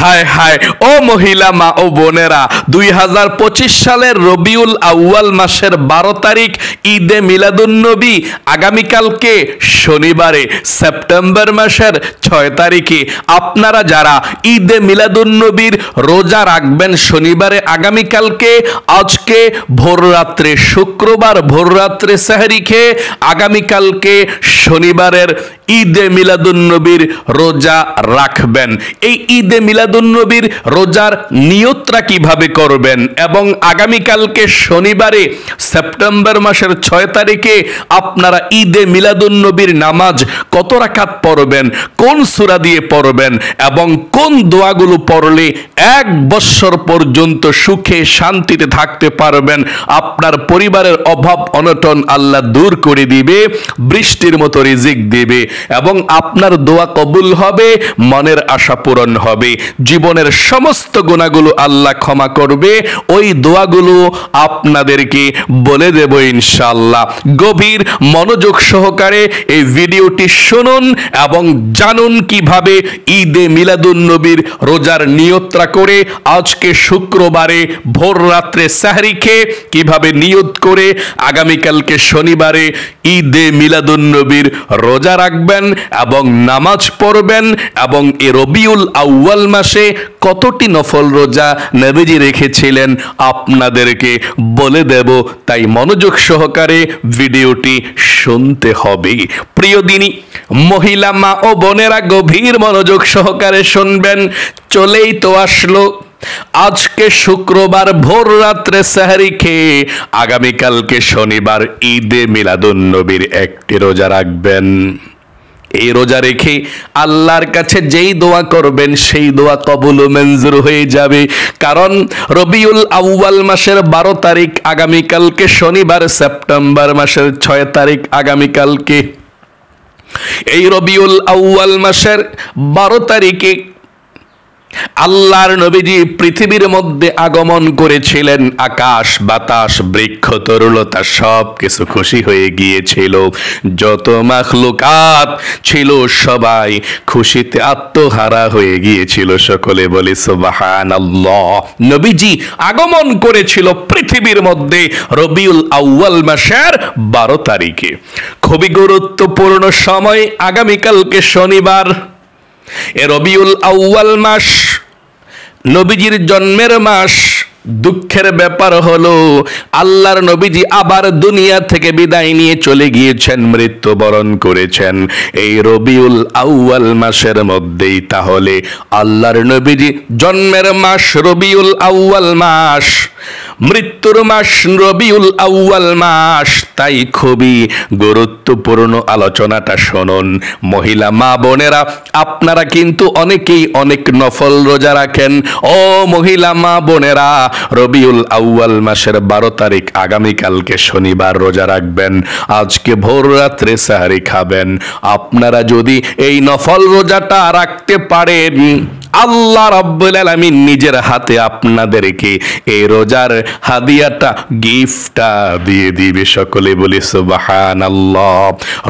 হায় হায় ও মহিলা মা ও বোনেরা, 2025 সালের রবিউল আউয়াল মাসের 12 তারিখ ঈদে মিলাদুন্নবী, আগামীকালকে শনিবারে সেপ্টেম্বর মাসের 6 তারিখে আপনারা যারা ঈদে মিলাদুন্নবীর রোজা রাখবেন শনিবারে আগামীকালকে, আজকে ভোররাত্রে শুক্রবার ভোররাত্রে সেহরি খেয়ে আগামীকালকে শনিবারের ঈদে মিলাদুন্নবীর রোজা রাখবেন। এই ঈদে মিলাদুন্নবীর রোজার নিয়তটা কিভাবে করবেন এবং আগামীকালকে শনিবারে সেপ্টেম্বর মাসের 6 তারিখে আপনারা ঈদে মিলাদুন্নবীর নামাজ কত রাকাত পড়বেন, কোন সূরা দিয়ে পড়বেন এবং কোন দোয়াগুলো পড়লে 1 বছর পর্যন্ত সুখে শান্তিতে থাকতে পারবেন, আপনার পরিবারের অভাব অনটন আল্লাহ দূর করে দিবে, বৃষ্টির মতো রিজিক দিবে এবং আপনার দোয়া কবুল হবে, মনের আশা পূরণ হবে, জীবনের সমস্ত গুনাহগুলো আল্লাহ ক্ষমা করবে, ওই দোয়াগুলো আপনাদেরকে বলে দেব ইনশাআল্লাহ। গভীর মনোযোগ সহকারে এই ভিডিওটি শুনুন এবং জানুন কিভাবে ঈদে মিলাদুন্নবীর রোজার নিয়তটা করে আজকে শুক্রবারে ভোর রাত্রে সেহরি খেয়ে কিভাবে নিয়ত করে আগামীকালকে শনিবারে ঈদে মিলাদুন্নবীর রোজা রাখবেন এবং নামাজ পড়বেন এবং এই রবিউল আউয়াল মাসে কতটি নফল রোজা নবীজি রেখেছিলেন আপনাদেরকে বলে দেব, তাই মনোযোগ সহকারে ভিডিওটি শুনতে হবে। প্রিয় দিনী মহিলা মা ও বোনেরা, গভীর মনোযোগ সহকারে শুনবেন। চলেই তো আসলো আজকে শুক্রবার ভোর রাত্রে সেহরি খেয়ে আগামীকালকে শনিবার ঈদে মিলাদুন্নবীর একটি রোজা রাখবেন। এই রোজা রেখে আল্লাহর কাছে যেই দোয়া করবেন সেই দোয়া কবুল ও মঞ্জুর হয়ে যাবে। কারণ রবিউল আউয়াল মাসের 12 তারিখ আগামীকালকে শনিবার, সেপ্টেম্বর মাসের 6 তারিখ আগামীকালকে, এই রবিউল আউয়াল মাসের 12 তারিখে আল্লাহর নবীজি পৃথিবীর মধ্যে আগমন করেছিলেন। আকাশ বাতাস বৃক্ষ তরুলতা সব কিছু খুশি হয়ে গিয়েছিল, যত মাখলুকাত ছিল সবাই খুশিতে আত্মহারা হয়ে গিয়েছিল। সকলে বলি সুবহানাল্লাহ। নবীজি আগমন করেছিল পৃথিবীর মধ্যে রবিউল আউয়াল মাসের 12 তারিখে। খুবই গুরুত্বপূর্ণ সময় আগামীকালকে শনিবার। এ রবিউল আউয়াল মাস নবীজির জন্মের মাস। দুঃখের ব্যাপার হলো আল্লাহর নবীজি আবার দুনিয়া থেকে বিদায় নিয়ে চলে গিয়েছেন, মৃত্যুবরণ করেছেন এই রবিউল আউয়াল মাসের মধ্যেই। তাহলে আল্লাহর নবীজি জন্মের মাস রবিউল আউয়াল মাস, মৃত্যুর মাস রবিউল আউয়াল মাস, তাই খুবই গুরুত্বপূর্ণ আলোচনাটা শুনুন। মহিলা মা বোনেরা, আপনারা কিন্তু অনেকেই অনেক নফল রোজা রাখেন। ও মহিলা মা বোনেরা, রবিউল আউয়াল মাসের 12 তারিখ আগামীকালকে শনিবার রোজা রাখবেন, আজকে ভোর রাত্রে সেহরি খাবেন। আপনারা যদি এই নফল রোজাটা রাখতে পারেন, আল্লাহ রাব্বুল আলামিন নিজের হাতে আপনাদেরকে এই রোজার হাদিয়াটা গিফটটা দিয়ে দিবে। সকলে বলি সুবহানাল্লাহ।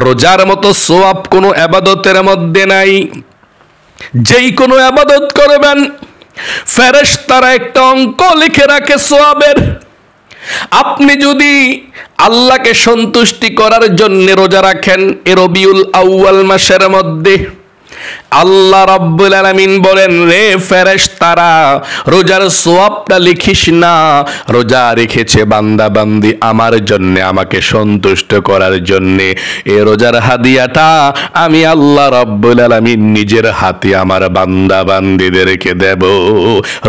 রোজার মতো সওয়াব কোনো ইবাদতের মধ্যে নাই। যেই কোনো ইবাদত করবেন ফেরেশতারা একটা অঙ্ক লিখে রাখে সওয়াবের। আপনি যদি আল্লাহকে সন্তুষ্টি করার জন্য রোজা রাখেন এ রবিউল আউয়াল মাসের মধ্যে, আল্লাহ রাব্বুল আলামিন বলেন, রে ফেরেশতারা, রোজার সওয়াবটা লিখিস না, রোজা রেখেছে বান্দা বান্দি আমার জন্য, আমাকে সন্তুষ্ট করার জন্য। এই রোজার হাদিয়াটা আমি আল্লাহ রাব্বুল আলামিন নিজের হাতে আমার বান্দা বান্দিদেরকে দেব।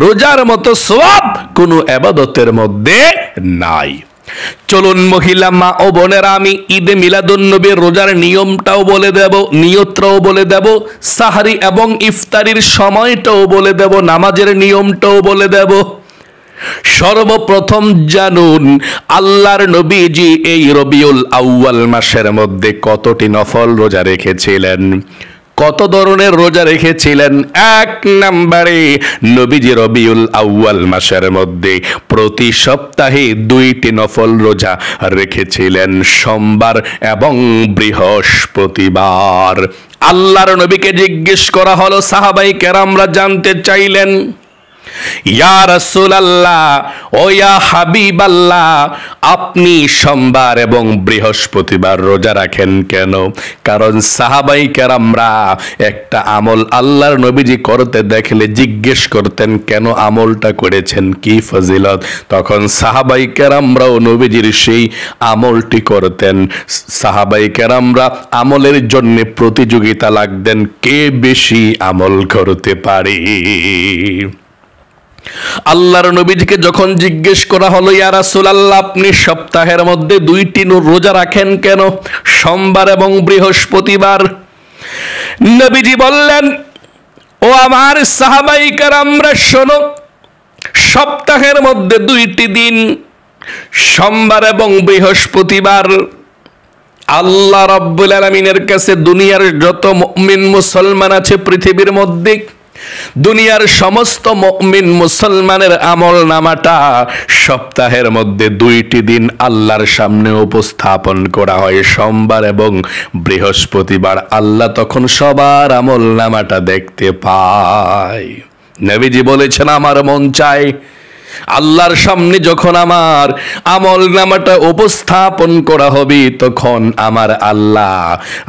রোজার মতো সওয়াব কোনো ইবাদতের মধ্যে নাই। চলুন মহিলা মা ও বোনেরা, আমি ঈদে মিলাদুন্নবীর রোজার নিয়মটাও বলে দেব, নিয়তটাও বলে দেব, সাহারি এবং ইফতারির সময়টাও বলে দেব, নামাজের নিয়মটাও বলে দেব। সর্বপ্রথম জানুন আল্লাহর নবীজি এই রবিউল আউয়াল মাসের মধ্যে কতটি নফল রোজা রেখেছিলেন। কত ধরনের রোজা রেখেছিলেন? এক নম্বরে নবীজি রবিউল আউয়াল মাসের মধ্যে প্রতি সপ্তাহে 2টি নফল রোজা রেখেছিলেন, সোমবার এবং বৃহস্পতিবার। আল্লাহর নবীকে জিজ্ঞেস করা হলো, সাহাবাই কেরামরা জানতে চাইলেন, ইয়া রাসূলুল্লাহ, ও ইয়া হাবিবাল্লাহ, আপনি সোমবার এবং বৃহস্পতিবার রোজা রাখেন কেন? কারণ সাহাবাই কেরামরা একটা আমল আল্লাহর নবীজি করতে দেখলে জিজ্ঞেস করতেন, কেন আমলটা করেছেন, কি ফজিলত? তখন সাহাবাই কেরামরাও নবীজির সেই আমলটি করতেন। সাহাবাই কেরামরা আমলের জন্য প্রতিযোগিতা লাগতেন, কে বেশি আমল করতে পারে। আল্লাহর নবীজিকে যখন জিজ্ঞেস করা হলো, ইয়া রাসূলুল্লাহ, আপনি সপ্তাহের মধ্যে 2টি রোজা রাখেন কেন, সোমবার এবং বৃহস্পতিবার? নবীজি বললেন, ও আমার সাহাবাই কেরামরা শোনো, সপ্তাহের মধ্যে 2টি দিন, সোমবার এবং বৃহস্পতিবার, আল্লাহ রাব্বুল আলামিনের কাছে দুনিয়ার যত মুমিন মুসলমান আছে পৃথিবীর মধ্যে, দুনিয়ার সমস্ত মুমিন মুসলমানের আমল নামাটা সপ্তাহের মধ্যে 2টি দিন আল্লাহর সামনে উপস্থাপন করা হয়, সোমবার এবং বৃহস্পতিবার। আল্লাহ তখন সবার আমল নামাটা দেখতে পায়। নবীজি বলেছেন, আমার মন চায় আল্লাহর সামনে যখন আমার আমল নামাটা উপস্থাপন করা হবে, তখন আমার আল্লাহ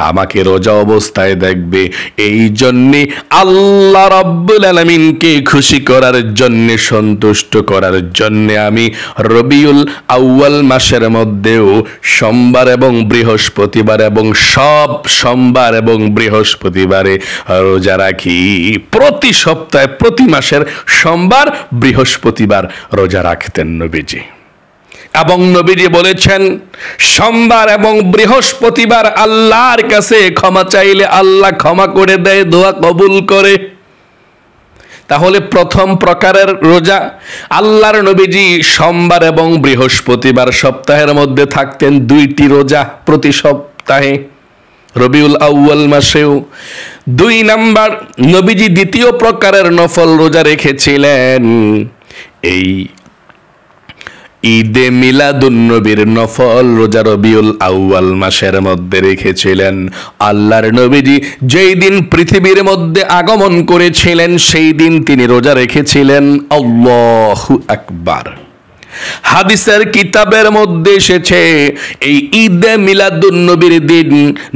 আমাকে রোজা অবস্থায় দেখবে। এই জন্যে আল্লাহ রাব্বুল আলামিনকে খুশি করার জন্য, সন্তুষ্ট করার জন্য আমি রবিউল আউয়াল মাসের মধ্যেও সোমবার এবং বৃহস্পতিবার এবং সব সোমবার এবং বৃহস্পতিবারে রোজা রাখি। প্রতি সপ্তাহে, প্রতি মাসের সোমবার বৃহস্পতিবার রোজা রাখতেন নবীজি। এবং নবীজি বলেছেন, সোমবার এবং বৃহস্পতিবার আল্লাহর কাছে ক্ষমা চাইলে আল্লাহ ক্ষমা করে দেয়, দোয়া কবুল করে। তাহলে প্রথম প্রকারের রোজা আল্লাহর নবীজি সোমবার এবং বৃহস্পতিবার সপ্তাহের মধ্যে থাকতেন 2টি রোজা প্রতি সপ্তাহে, রবিউল আউয়াল মাসেও। 2 নাম্বার, নবীজি দ্বিতীয় প্রকারের নফল রোজা রেখেছিলেন, এই ঈদে মিলাদুন নবীর নফল রোজা রবিউল আউয়াল মাসের মধ্যে রেখেছিলেন। আল্লাহর নবীজি যেই দিন পৃথিবীর মধ্যে আগমন করেছিলেন সেই দিন তিনি রোজা রেখেছিলেন। আল্লাহু আকবার। হাদিসের কিতাবের মধ্যে এসেছে, এই ঈদে মিলাদুন নবীর দিন,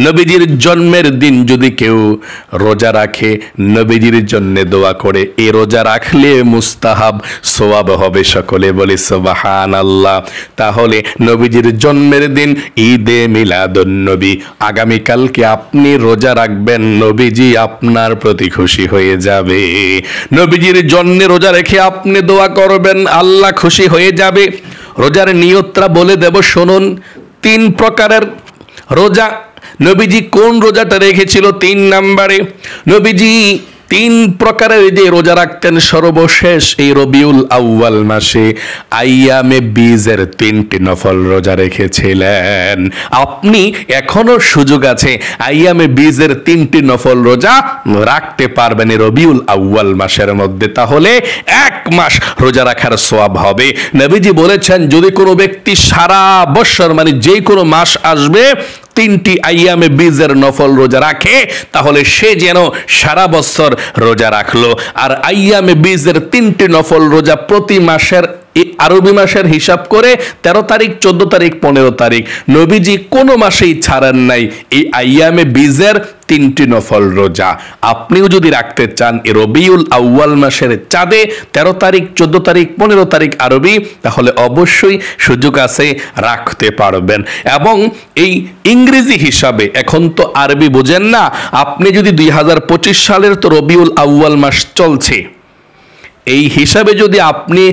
নবীজির জন্মের দিন যদি কেউ রোজা রাখে, নবীজির জন্য দোয়া করে, এই রোজা রাখলে মুস্তাহাব সওয়াব হবে। সকলে বলি সুবহানাল্লাহ। তাহলে নবীজির জন্মের দিন ঈদে মিলাদুন নবী, আগামীকালকে আপনি রোজা রাখবেন, নবীজি আপনার প্রতি খুশি হয়ে যাবে। নবীজির জন্য রোজা রেখে আপনি দোয়া করবেন, আল্লাহ খুশি হয়ে যাবে। রোজার নিয়তটা বলে দেব, শুনুন। 3 প্রকারের রোজা নবীজি কোন রোজাটা রেখেছিল? 3 নম্বরে নবীজি 3 প্রকারের যে রোজা রাখতেন সর্বশেষ এই রবিউল আউয়াল মাসে, আইয়ামে বীজের 3টি নফল রোজা রেখেছিলেন। আপনি এখনো সুযোগ আছে, আইয়ামে বীজের 3টি নফল রোজা রাখতে পারবেন এই রবিউল আউয়াল মাসের মধ্যে। তাহলে 1 মাস রোজা রাখার সওয়াব হবে। নবীজি বলেছেন, যদি কোনো ব্যক্তি সারা বছর, মানে যে কোনো মাস আসবে, 3টি আইয়ামে বীজের নফল রোজা রাখে, তাহলে সে যেন সারা বছর রোজা রাখলো। আর আইয়ামে বীজের 3টি নফল রোজা প্রতি মাসের, আরবি মাসের হিসাব করে 13 তারিখ, 14 তারিখ, 15 তারিখ, নবীজি কোনো মাসেই ছাড়েন নাই এই আইয়ামে বীজের 3টি নফল রোজা। আপনিও যদি রাখতে চান এই রবিউল আউয়াল মাসের চাঁদে 13 তারিখ, 14 তারিখ, 15 তারিখ আরবি, তাহলে অবশ্যই সুযোগ আছে, রাখতে পারবেন। এবং এই ইংরেজি হিসাবে, এখন তো আরবি বোঝেন না, আপনি যদি 2025 সালের তো রবিউল আউয়াল মাস চলছে, এই হিসাবে যদি আপনি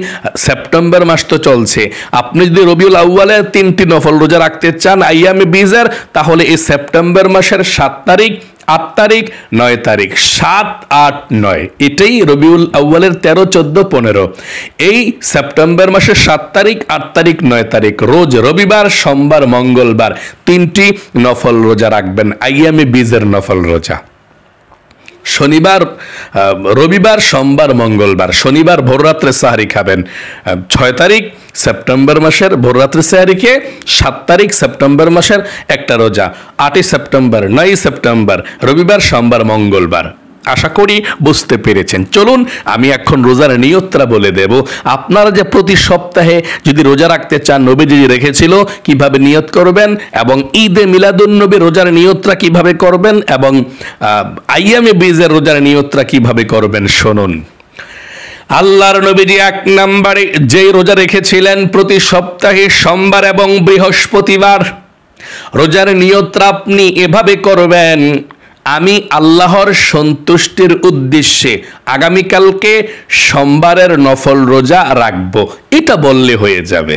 সেপ্টেম্বর মাস তো চলছে, আপনি যদি রবিউল আউয়ালের 3টি নফল রোজা রাখতে চান আইয়ামে বীজের, তাহলে এই সেপ্টেম্বর মাসের 7 তারিখ, 8 তারিখ, 9 তারিখ, 7, 8, 9, এটাই রবিউল আউয়ালের 13, 14, 15। এই সেপ্টেম্বর মাসের 7 তারিখ, 8 তারিখ, 9 তারিখ রোজ রবিবার, সোমবার, মঙ্গলবার 3টি নফল রোজা রাখবেন, আইয়ামে বীজের নফল রোজা। শনিবার, রবিবার, সোমবার, মঙ্গলবার। শনিবার ভোররাত্রে সাহারি খাবেন 6 তারিখ সেপ্টেম্বর মাসের ভোররাত্রে সাহারি খেয়ে 7 তারিখ সেপ্টেম্বর মাসের একটা রোজা, 8 সেপ্টেম্বর, 9 সেপ্টেম্বর, রবিবার, সোমবার, মঙ্গলবার। আশা করি বুঝতে পেরেছেন। চলুন আমি এখন রোজার নিয়তটা বলে দেব। আপনারা যে প্রতি সপ্তাহে যদি রোজা রাখতে চান, নবীজি রেখেছিল কিভাবে নিয়ত করবেন, এবং ঈদে মিলাদুন্নবী রোজার নিয়তটা কিভাবে করবেন, এবং আইয়ামে বীজের রোজার নিয়তটা কিভাবে করবেন শুনুন। আল্লাহর নবীজি 1 নম্বরে যেই রোজা রেখেছিলেন প্রতি সপ্তাহে সোমবার এবং বৃহস্পতিবার, রোজার নিয়তটা আপনি এভাবে করবেন, আমি আল্লাহর সন্তুষ্টির উদ্দেশ্যে আগামীকালকে সোমবারের নফল রোজা রাখবো। এটা বললে হয়ে যাবে।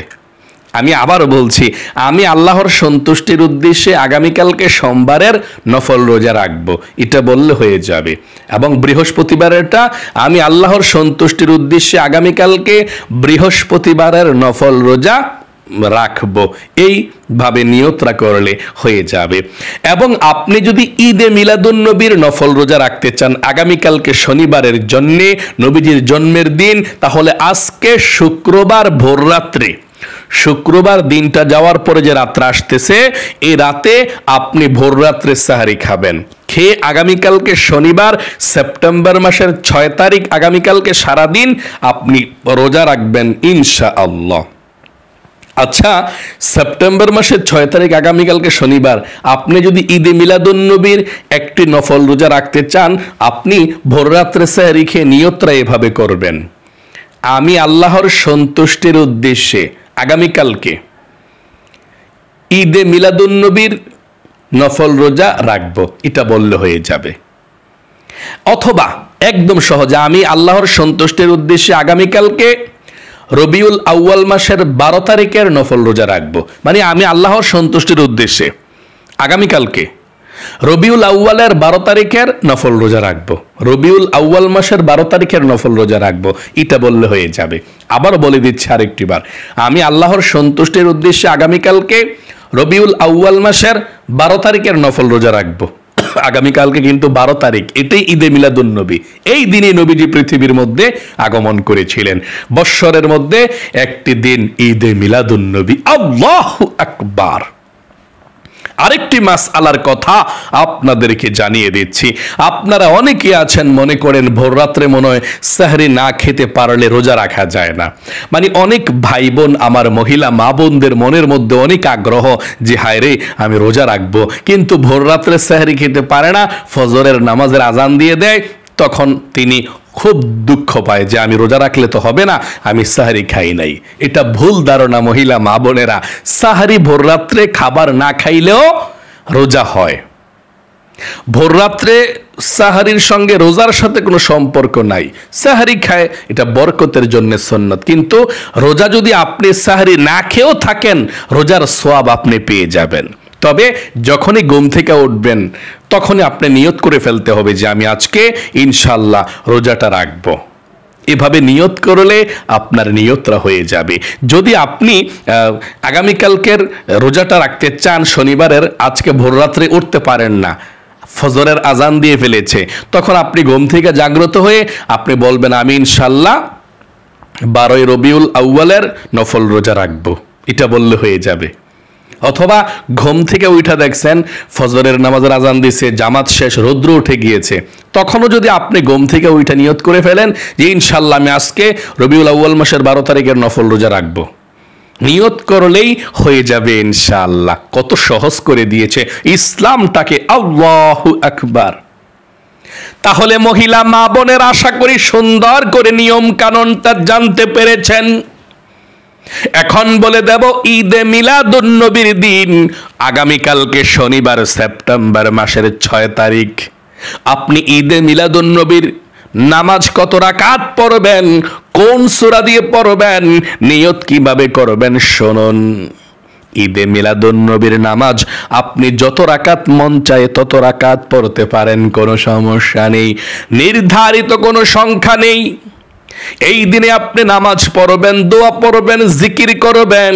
আমি আবার বলছি, আমি আল্লাহর সন্তুষ্টির উদ্দেশ্যে আগামীকালকে সোমবারের নফল রোজা রাখবো, এটা বললে হয়ে যাবে। এবং বৃহস্পতিবারেরটা, আমি আল্লাহর সন্তুষ্টির উদ্দেশ্যে আগামীকালকে বৃহস্পতিবারের নফল রোজা রাখবো, এইভাবে নিয়তরা করলে হয়ে যাবে। এবং আপনি যদি ঈদে মিলাদুন্নবীর নফল রোজা রাখতে চান আগামীকালকে শনিবারের জন্যে, নবীজির জন্মের দিন, তাহলে আজকে শুক্রবার ভোররাত্রে, শুক্রবার দিনটা যাওয়ার পরে যে রাত্রে আসতেছে, এই রাতে আপনি ভোররাত্রে সাহারি খাবেন। খেয়ে আগামীকালকে শনিবার সেপ্টেম্বর মাসের 6 তারিখ আগামীকালকে সারাদিন আপনি রোজা রাখবেন ইনশাআল্লাহ। আচ্ছা, সেপ্টেম্বর মাসের 6 তারিখ আগামীকালকে শনিবার আপনি যদি ঈদে মিলাদুন্নবীর একটি নফল রোজা রাখতে চান, আপনি ভোররাত্রে সাহারি খেয়ে নিয়তটা এভাবে করবেন, আমি আল্লাহর সন্তুষ্টির উদ্দেশ্যে আগামীকালকে ঈদে মিলাদুন্নবীর নফল রোজা রাখবো, এটা বললে হয়ে যাবে। অথবা একদম সহজে, আমি আল্লাহর সন্তুষ্টির উদ্দেশ্যে আগামীকালকে রবিউল আউয়াল মাসের 12 তারিখের নফল রোজা রাখবো, মানে আমি আল্লাহর সন্তুষ্টির উদ্দেশ্যে আগামীকালকে রবিউল আউয়ালের 12 তারিখের নফল রোজা রাখবো, রবিউল আউয়াল মাসের 12 তারিখের নফল রোজা রাখবো, এটা বললে হয়ে যাবে। আবার বলে দিচ্ছি আরেকটিবার, আমি আল্লাহর সন্তুষ্টির উদ্দেশ্যে আগামীকালকে রবিউল আউয়াল মাসের 12 তারিখের নফল রোজা রাখবো। আগামীকালকে কিন্তু 12 তারিখ, এটাই ঈদে মিলাদুন্নবী। এই দিনে নবীজি পৃথিবীর মধ্যে আগমন করেছিলেন। বৎসরের মধ্যে একটি দিন ঈদে মিলাদুন্নবী। আল্লাহু আকবার। আরেকটি মাসআলার কথা আপনাদেরকে জানিয়ে দিচ্ছি। আপনারা অনেকে আছেন মনে করেন ভোররাত্রে মনে হয় সাহরি না খেতে পারলে রোজা রাখা যায় না। মানে অনেক ভাই বোন, আমার মহিলা মা বোনদের মনের মধ্যে অনেক আগ্রহ যে হায় রে আমি রোজা রাখবো, কিন্তু ভোররাত্রে সাহরি খেতে পারে না, ফজরের নামাজের আজান দিয়ে দেয়, তখন তিনি খুব দুঃখ পায় যে আমি রোজা রাখলে তো হবে না, আমি সাহারি খাই নাই। এটা ভুল ধারণা মহিলা মা বোনেরা। সাহারি ভোররাত্রে খাবার না খাইলেও রোজা হয়। ভোররাত্রে সাহারির সঙ্গে রোজার সাথে কোনো সম্পর্ক নাই। সাহারি খায়, এটা বরকতের জন্য সুন্নত, কিন্তু রোজা যদি আপনি সাহারি না খেয়েও থাকেন, রোজার সওয়াব আপনি পেয়ে যাবেন। তবে যখনই ঘুম থেকে উঠবেন তখনই আপনি নিয়ত করে ফেলতে হবে যে আমি আজকে ইনশাআল্লাহ রোজাটা রাখবো। এভাবে নিয়ত করলে আপনার নিয়তটা হয়ে যাবে। যদি আপনি আগামীকালকের রোজাটা রাখতে চান শনিবারের, আজকে ভোররাত্রে উঠতে পারেন না, ফজরের আজান দিয়ে ফেলেছে, তখন আপনি ঘুম থেকে জাগ্রত হয়ে আপনি বলবেন আমি ইনশাআল্লাহ 12 রবিউল আউয়ালের নফল রোজা রাখবো, এটা বললে হয়ে যাবে। অথবা ঘুম থেকে উঠা দেখছেন ফজরের নামাজের আজান দিছে, জামাত শেষ, রৌদ্র উঠে গিয়েছে, তখনও যদি আপনি ঘুম থেকে উঠা নিয়ত করে ফেলেন যে ইনশাআল্লাহ আমি আজকে রবিউল আউয়াল মাসের 12 তারিখের নফল রোজা রাখবো, নিয়ত করলেই হয়ে যাবে ইনশাআল্লাহ। কত সহজ করে দিয়েছে ইসলামটাকে। আল্লাহু আকবার। তাহলে মহিলা মা বোনের আশা করি সুন্দর করে নিয়ম কানুনটা জানতে পেরেছেন। এখন বলে দেব ঈদে মিলাদুন্নবীর দিন আগামীকালকে শনিবার সেপ্টেম্বর মাসের 6 তারিখ আপনি ঈদে মিলাদুন্নবীর নামাজ কত রাকাত পড়বেন, কোন সূরা দিয়ে পড়বেন, নিয়ত কিভাবে করবেন শুনুন। ঈদে মিলাদুন্নবীর নামাজ আপনি যত রাকাত মন চায় তত রাকাত পড়তে পারেন, কোনো সমস্যা নেই, নির্ধারিত কোনো সংখ্যা নেই। এই দিনে আপনি নামাজ পড়বেন, দোয়া পড়বেন, জিকির করবেন,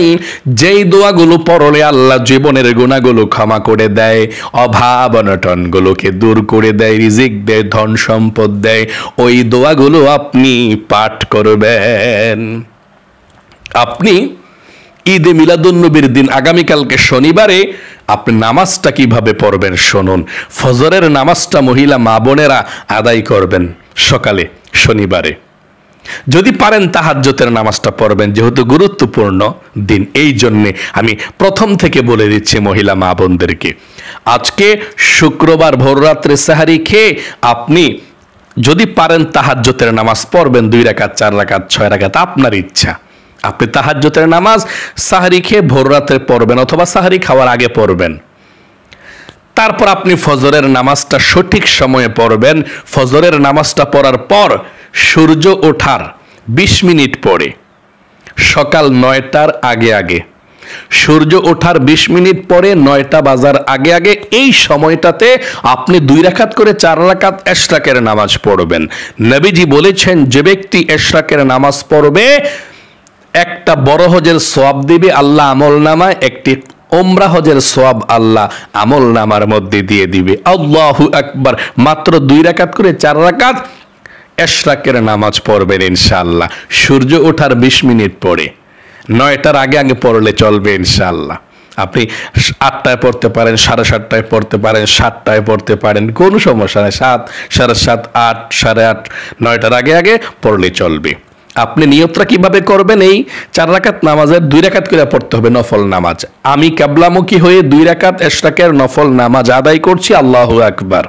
যেই দোয়াগুলো পড়লে আল্লাহ জীবনের গুনাহগুলো ক্ষমা করে দেয়, অভাব অনটনগুলোকে দূর করে দেয়, রিজিক দেয়, ধন সম্পদ দেয়, ওই দোয়াগুলো আপনি পাঠ করবেন। আপনি ঈদে মিলাদুন্নবীর দিন আগামীকালকে শনিবারে আপনি নামাজটা কিভাবে পড়বেন শুনুন। ফজরের নামাজটা মহিলা মা বোনেরা আদায় করবেন সকালে শনিবারে। যদি পারেন তাহাজ্জুদের নামাজটা পড়বেন, যেহেতু গুরুত্বপূর্ণ দিন, এই জন্যে আমি প্রথম থেকে বলে দিচ্ছি মহিলা মা বোনদেরকে। আজকে শুক্রবার ভোররাত্রে সাহারি খেয়ে আপনি যদি পারেন তাহাজ্জুদের নামাজ পড়বেন, 2 রাকাত, 4 রাকাত, 6 রাকাত, আপনার ইচ্ছা। আপনি তাহাজ্জুদের নামাজ সাহারি খেয়ে ভোররাত্রে পড়বেন অথবা সাহারি খাওয়ার আগে পড়বেন। তারপর আপনি ফজরের নামাজটা সঠিক সময়ে পড়বেন। ফজরের নামাজটা পড়ার পর সূর্য ওঠার 20 মিনিট পরে, সকাল 9টার আগে আগে, সূর্য ওঠার 20 মিনিট পরে 9টা বাজার আগে আগে, এই সময়টাতে আপনি 2 রাকাত করে 4 রাকাত ইশরাকের নামাজ পড়বেন। নবীজি বলেছেন, যে ব্যক্তি ইশরাকের নামাজ পড়বে একটা বড় হজের সওয়াব দিবে আল্লাহ আমল নামায়, একটি ওমরা হজের সওয়াব আল্লাহ আমল নামার মধ্যে দিয়ে দিবে। আল্লাহু আকবার। মাত্র 2 রাকাত করে 4 রাকাত ইশরাকের নামাজ পড়বেন ইনশাআল্লাহ, সূর্য ওঠার 20 মিনিট পরে, 9টার আগে আগে পড়লে চলবে ইনশাআল্লাহ। আপনি 8টায় পড়তে পারেন, 7:30টায় পড়তে পারেন, 7টায় পড়তে পারেন, কোনো সমস্যা নেই। 7, 7:30, 8, 8:30, 9টার আগে আগে পড়লে চলবে। আপনি নিয়তটা কিভাবে করবেন? এই 4 রাকাত নামাজের 2 রাকাত করে পড়তে হবে নফল নামাজ। আমি কিবলামুখী হয়ে 2 রাকাত ইশরাকের নফল নামাজ আদায় করছি, আল্লাহু আকবার।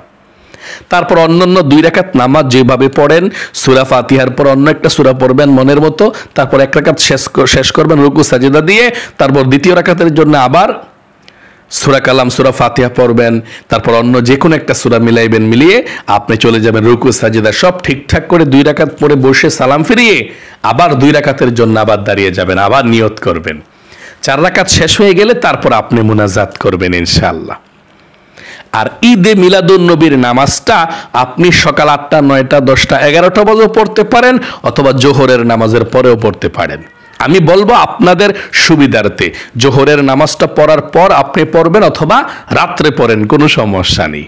তারপর অন্যান্য 2 রাকাত নামাজ যেভাবে পড়েন, সূরা ফাতিহার পর অন্য একটা সূরা পড়বেন মনের মতো, তারপর 1 রাকাত শেষ করবেন রুকু সাজদা দিয়ে, তারপর দ্বিতীয় রাকাতের জন্য আবার সূরা কালাম, সূরা ফাতিহা পড়বেন, তারপর অন্য যে কোনো একটা সূরা মিলাইবেন, মিলিয়ে আপনি চলে যাবেন রুকু সাজদা। সব ঠিকঠাক করে 2 রাকাত পড়ে বসে সালাম ফিরিয়ে আবার 2 রাকাতের জন্য আবার দাঁড়িয়ে যাবেন, আবার নিয়ত করবেন। 4 রাকাত শেষ হয়ে গেলে তারপর আপনি মুনাজাত করবেন ইনশাআল্লাহ। আর ঈদে মিলাদুন্নবীর নামাজটা আপনি সকাল 8টা, 9টা, 10টা, 11টা বাজেও পড়তে পারেন অথবা জোহরের নামাজের পরেও পড়তে পারেন। আমি বলবো আপনাদের সুবিধার্থে জোহরের নামাজটা পড়ার পর আপনি পড়বেন অথবা রাত্রে পড়েন, কোনো সমস্যা নেই।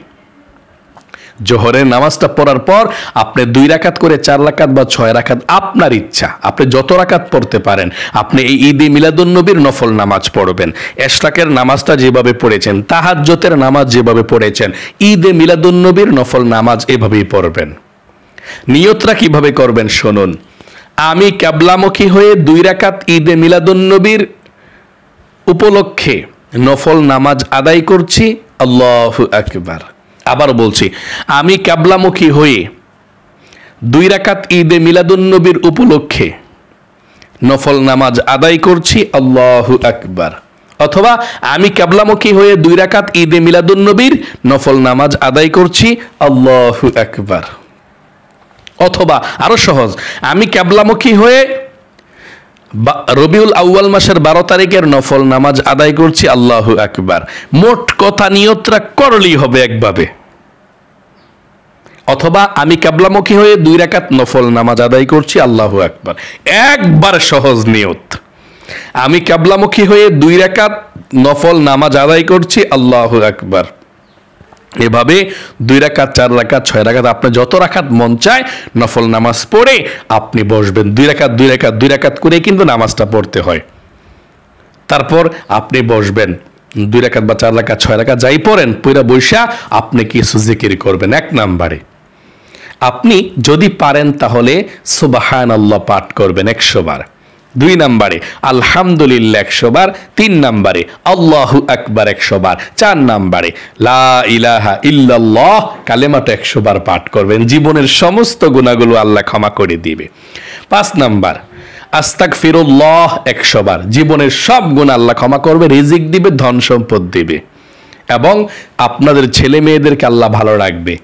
জোহরের নামাজটা পড়ার পর আপনি 2 রাকাত করে 4 রাকাত বা 6 রাকাত, আপনার ইচ্ছা, আপনি যত রাকাত পড়তে পারেন, আপনি এই ঈদে মিলাদুন্নবীর নফল নামাজ পড়বেন। ইশরাকের নামাজটা যেভাবে পড়েছেন, তাহাজ্জুদের নামাজ যেভাবে পড়েছেন, ঈদে মিলাদুন্নবীর নফল নামাজ এভাবেই পড়বেন। নিয়তটা কিভাবে করবেন শুনুন। আমি কিবলামুখী হয়ে 2 রাকাত ঈদে মিলাদুন্নবীর উপলক্ষে নফল নামাজ আদায় করছি, আল্লাহু আকবার। আবার বলছি, আমি কিবলামুখী হয়ে 2 রাকাত ঈদে মিলাদুন্নবীর উপলক্ষে নফল নামাজ আদায় করছি, আল্লাহু আকবার। অথবা আমি কিবলামুখী হয়ে 2 রাকাত ঈদে মিলাদুন্নবীর নফল নামাজ আদায় করছি, আল্লাহু আকবার। অথবা আরো সহজ, আমি কিবলামুখী হয়ে রবিউল আউয়াল মাসের 12 তারিখের নফল নামাজ আদায় করছি, আল্লাহু আকবার। মোট কথা নিয়তটা করলেই হবে একভাবে। অথবা আমি কিবলামুখী হয়ে 2 রাকাত নফল নামাজ আদায় করছি, আল্লাহু আকবার। একবার সহজ নিয়ত, আমি কিবলামুখী হয়ে 2 রাকাত নফল নামাজ আদায় করছি, আল্লাহু আকবার। এভাবে 2 রাকাত, 4 রাকাত, 6 রাকাত, আপনি যত রাকাত মন চায় নফল নামাজ পড়ে আপনি বসবেন। 2 রাকাত 2 রাকাত 2 রাকাত করে কিন্তু নামাজটা পড়তে হয়। তারপর আপনি বসবেন, 2 রাকাত বা 4 রাকাত, 6 রাকাত যাই পড়েন, পুরা বৈশা আপনি কিছু জিকির করবেন। 1 নম্বরে আপনি যদি পারেন তাহলে সুবহানাল্লাহ পাঠ করবেন 100 বার। 2 নম্বরে আলহামদুলিল্লাহ 100 বার। 3 নম্বরে আল্লাহু আকবার 100 বার। 4 নম্বরে লা ইলাহা ইল্লাল্লাহ কালেমাটা 100 বার পাঠ করবেন। জীবনের সমস্ত গুনাহগুলো আল্লাহ ক্ষমা করে দিবে। 5 নম্বর আস্তাগফিরুল্লাহ 100 বার। জীবনের সব গুনাহ আল্লাহ ক্ষমা করবে, রিজিক দিবে, ধন সম্পদ দিবে এবং আপনাদের ছেলে মেয়েদেরকে আল্লাহ ভালো রাখবে,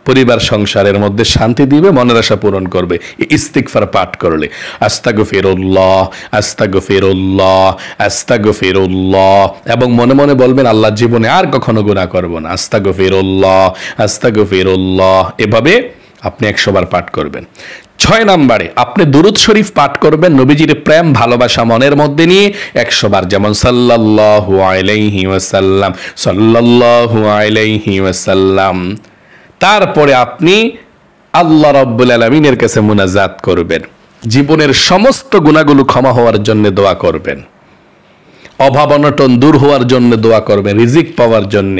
পরিবার সংসারের মধ্যে শান্তি দিবে, মনের আশা পূরণ করবে ইস্তিগফার পাঠ করলে। আস্তাগফিরুল্লাহ আস্তাগফিরুল্লাহ আস্তাগফিরুল্লাহ এবং মনে মনে বলবেন আল্লাহ জীবনে আর কখনো গুনাহ করব না, আস্তাগফিরুল্লাহ আস্তাগফিরুল্লাহ। এভাবে আপনি 100 বার পাঠ করবেন। 6 নম্বরে আপনি দুরূদ শরীফ পাঠ করবেন নবীজির প্রেম ভালোবাসা মনের মধ্যে নিয়ে 100 বার, যেমন সাল্লাল্লাহু আলাইহি ওয়াসাল্লাম, সাল্লাল্লাহু আলাইহি ওয়াসাল্লাম। তারপরে আপনি আল্লাহ রাব্বুল আলামিনের কাছে মুনাজাত করবেন, জীবনের সমস্ত গুনাহগুলো ক্ষমা হওয়ার জন্য দোয়া করবেন, অভাব অনটন দূর হওয়ার জন্য দোয়া করবেন, রিজিক পাওয়ার জন্য,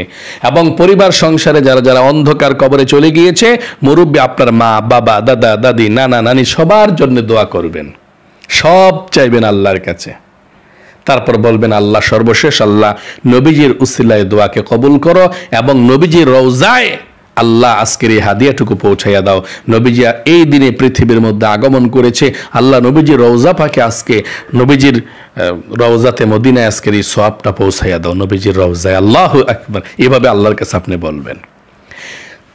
এবং পরিবার সংসারে যারা যারা অন্ধকার কবরে চলে গিয়েছে, মুরব্বী আপনার মা বাবা দাদা দাদি নানা নানি সবার জন্য দোয়া করবেন, সব চাইবেন আল্লাহর কাছে। তারপর বলবেন আল্লাহ সর্বশেষ আল্লাহ নবীজির উসিলায় দোয়াকে কবুল করো এবং নবীজির রওজায় আল্লাহ আজকের এই হাদিয়াটুকু পৌঁছাইয়া দাও। নবীজি এই দিনে পৃথিবীর মধ্যে আগমন করেছে, আল্লাহ নবীজির রওজা পাকে আজকে নবীজির রওজাতে মদিনায় আজকের এই সওয়াবটা পৌঁছাইয়া দাও নবীজির রওজায়। আল্লাহু আকবার, এভাবে আল্লাহর কাছে আপনি বলবেন।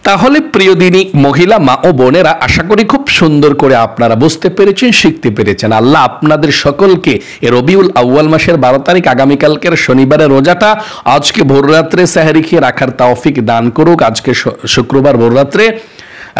তাহলে প্রিয় দিনী মহিলা মা ও বোনেরা, আশা করি খুব সুন্দর করে আপনারা বুঝতে পেরেছেন, শিখতে পেরেছেন। আল্লাহ আপনাদের সকলকে এ রবিউল আউয়াল মাসের 12 তারিখ আগামীকালকের শনিবারের রোজাটা আজকে ভোররাত্রে সেহরি খেয়ে রাখার তৌফিক দান করুক, আজকে শুক্রবার ভোররাত্রে,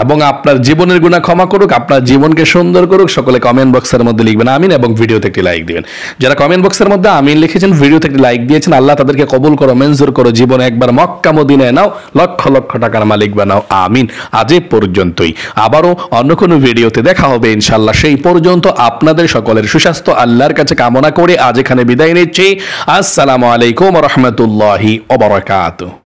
এবং আপনার জীবনের গুনাহ ক্ষমা করুক, আপনার জীবনকে সুন্দর করুক। সকলে কমেন্ট বক্সের মধ্যে লিখবেন আমিন এবং ভিডিওতে একটি লাইক দিবেন। যারা কমেন্ট বক্সের মধ্যে আমিন লিখেছেন, ভিডিওতে একটি লাইক দিয়েছেন, আল্লাহ তাদেরকে কবুল করো, মঞ্জুর করো, জীবনে একবার মক্কা মদিনায় নাও, লক্ষ লক্ষ টাকার মালিক বানাও, আমিন। আজ এ পর্যন্তই, আবারও অন্য কোনো ভিডিওতে দেখা হবে ইনশাআল্লাহ। সেই পর্যন্ত আপনাদের সকলের সুস্বাস্থ্য আল্লাহর কাছে কামনা করে আজ এখানে বিদায় নিচ্ছি। আসসালামু আলাইকুম ওয়া রাহমাতুল্লাহি ওয়া বারাকাতুহু।